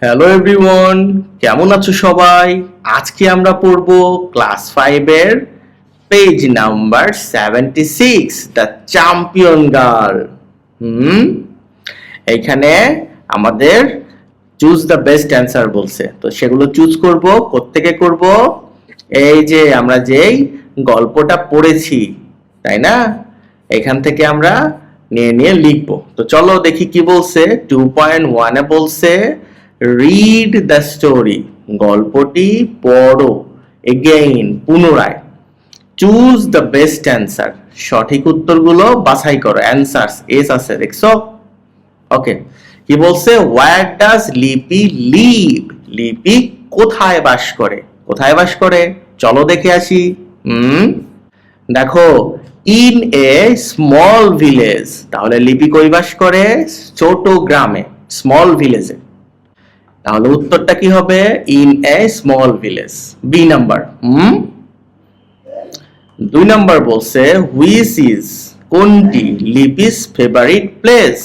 Hello everyone, কেমন আছো সবাই? আজকে আমরা পড়ব ক্লাস 5 এর page number 76, the champion girl. এখানে আমাদের চুজ দ্য বেস্ট অ্যান্সার বলছে, তো সেগুলো চুজ করব। কোত্থেকে করব? এই যে আমরা যেই গল্পটা পড়েছি, তাই না? এখান থেকে আমরা নিয়ে নিয়ে লিখবো। তো চলো দেখি কি বলছে। 2.1 এ বলছে রিড দ্য স্টোরি, গল্পটি পড়ো। এগেইন, পুনরায়। চুজ দ্য বেস্ট অ্যান্সার, সঠিক উত্তরগুলো বাছাই করো। অ্যান্সারস এস আছে, দেখছো? ওকে, কি বলছে? হোয়ার ডাজ লিপি লিভ, লিপি কোথায় বাস করে? কোথায় বাস করে চলো দেখে আসি। দেখো, ইন এ স্মল ভিলেজ, তাহলে লিপি কই বাস করে? ছোট গ্রামে, স্মল ভিলেজে। তাহলে উত্তরটা কি হবে? In a small village, B number. 2 number বলছে হুইচ ইজ, কোনটি লিপিস ফেভারিট প্লেস,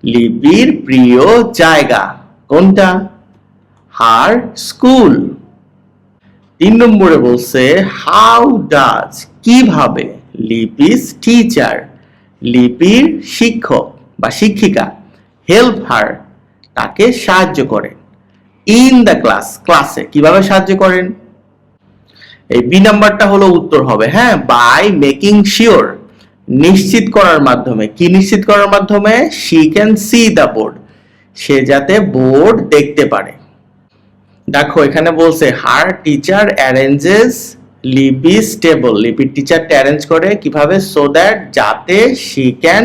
লিপির প্রিয় জায়গা কোনটা? Her school. 3 নম্বরে বলছে হাউ ডাজ, কিভাবে, লিপিস টিচার, লিপির শিক্ষক বা শিক্ষিকা, হেল্প হার, তাকে সাহায্য করেন। ইন দ্য ক্লাস, ক্লাসে কিভাবে সাহায্য করেন? এই বি নাম্বারটা হলো উত্তর হবে। হ্যাঁ, বাই মেকিং শিওর, নিশ্চিত করার মাধ্যমে। কি নিশ্চিত করার মাধ্যমে? She can see the board, সে যাতে বোর্ড দেখতে পারে। দেখো এখানে বলছে her teacher arranges Lipi's table, লিপির টিচারটা অ্যারেঞ্জ করে কিভাবে? সো দ্যাট, যাতে she can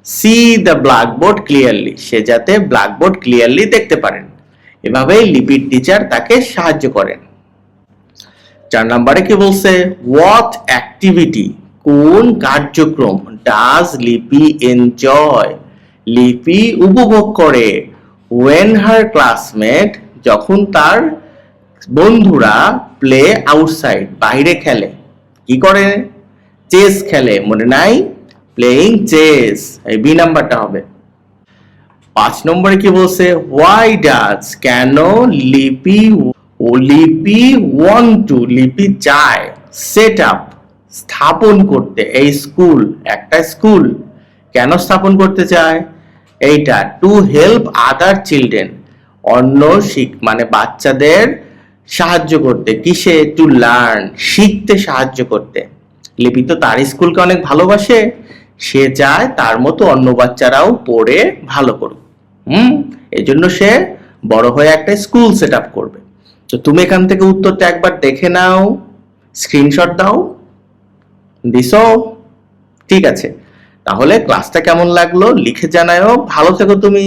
see the blackboard clearly, সে যাতে ব্ল্যাকবোর্ড ক্লিয়ারলি দেখতে পারেন। এভাবেই লিপির টিচার তাকে সাহায্য করেন। 4 নম্বরে কি বলছে? হোয়াট অ্যাক্টিভিটি, কোন কার্যক্রম, ডাজ লিপি এনজয়, লিপি উপভোগ করে, ওয়েন হার ক্লাসমেট, যখন তার বন্ধুরা প্লে আউটসাইড, বাইরে খেলে। কি করে? চেস খেলে, মনে নাই? প্লেইং চেস, এই বি নাম্বারটা হবে। 5 নম্বরে কি বলছে? হোয়াই ডাজ, কেন লিপি, লিপি ওয়ান্ট টু, লিপি চায়, সেট আপ, স্থাপন করতে, এই স্কুল, একটা স্কুল। কেন স্থাপন করতে চায়? এইটা টু হেল্প আদার চিলড্রেন, অন্য মানে বাচ্চাদের সাহায্য করতে। কিসে? টু লার্ন, শিখতে সাহায্য করতে। লিপি তো তার স্কুলকে অনেক ভালোবাসে, সে চায় তার মতো অন্য বাচ্চারাও পড়ে ভালো করুক। এই জন্য সে বড় হয়ে একটা স্কুল সেট আপ করবে। তো তুমি এখান থেকে উত্তরটা একবার দেখে নাও, স্ক্রিনশট দাও। দিছো? ঠিক আছে, তাহলে ক্লাসটা কেমন লাগলো লিখে জানাও। ভালো থেকো তুমি।